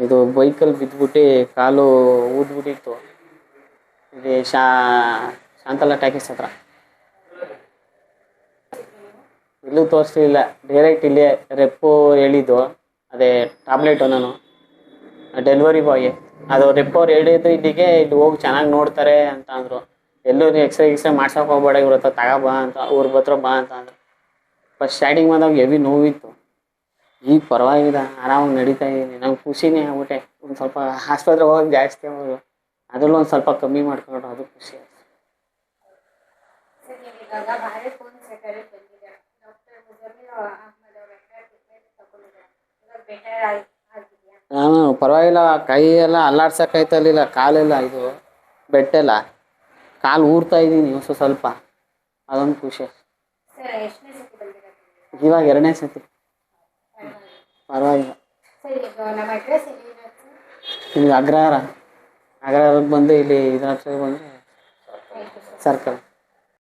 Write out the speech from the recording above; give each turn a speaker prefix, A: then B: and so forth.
A: ಇದು ಬೈಕಲ್ಲಿ ಬಿದ್ದುಬಿಟ್ಟು ಕಾಲು ಊದ್ಬಿಟ್ಟಿತ್ತು. ಇಲ್ಲಿ ಶಾಂತಲಾ ಟಾಕೀಸ್ ಹತ್ರ. ಇಲ್ಲೂ ತೋರಿಸ್ಲಿಲ್ಲ, ಡೈರೆಕ್ಟ್ ಇಲ್ಲೇ ರೆಪ್ಪು ಹೇಳಿದ್ದು. ಅದೇ ಟ್ಯಾಬ್ಲೆಟು ನಾನು ಡೆಲಿವರಿ ಬಾಯ್ ಅದು ರೆಪ್ಪು ಅವ್ರು ಹೇಳಿದ್ದು ಇಲ್ಲಿಗೆ, ಇಲ್ಲಿ ಹೋಗಿ ಚೆನ್ನಾಗಿ ನೋಡ್ತಾರೆ ಅಂತ ಅಂದರು. ಎಲ್ಲೂ ಎಕ್ಸ್ರೇ ಮಾಡ್ಸೋಕೆ ಹೋಗ್ಬೇಡ, ಇವ್ರ ಹತ್ರ ತಗೋಬಾ ಅಂತ, ಊರಿಗೆ ಹತ್ರ ಬಾ ಅಂತ ಅಂದರು. ಫಸ್ಟ್ ಸ್ಟಾರ್ಟಿಂಗ್ ಬಂದಾಗ ಹೆವಿ ನೋವಿತ್ತು. ಈಗ ಪರವಾಗಿಲ್ಲ, ಆರಾಮಾಗಿ ನಡೀತಾ ಇದ್ದೀನಿ. ನಂಗೆ ಖುಷಿನೇ ಆಗ್ಬಿಟ್ಟೆ. ಒಂದು ಸ್ವಲ್ಪ ಆಸ್ಪತ್ರೆಗೆ ಹೋಗೋದು ಜಾಸ್ತಿ ಆಗೋದು, ಅದರಲ್ಲೂ ಒಂದು ಸ್ವಲ್ಪ ಕಮ್ಮಿ ಮಾಡ್ಕೊಂಡ್ರು, ಅದು ಖುಷಿ ಆಯ್ತು. ಹಾಂ ಪರವಾಗಿಲ್ಲ. ಕೈ ಎಲ್ಲ ಅಲ್ಲಾಡ್ಸೋಕ್ಕಾಯ್ತಲಿಲ್ಲ, ಕಾಲೆಲ್ಲ ಇದು ಬೆಟ್ಟೆಲ್ಲ ಕಾಲು ಊರ್ತಾ ಇದ್ದೀನಿ ಸ್ವಲ್ಪ. ಅದೊಂದು ಖುಷಿ. ಇವಾಗ 2ನೇ ಸತಿ. ಪರವಾಗಿಲ್ಲ. ಇಲ್ಲಿ ಅಗ್ರಹಾರಕ್ಕೆ ಬಂದು ಇಲ್ಲಿ ಇದ್ರ ಹತ್ರ ಬಂದರೆ ಸರ್ಕಲ್.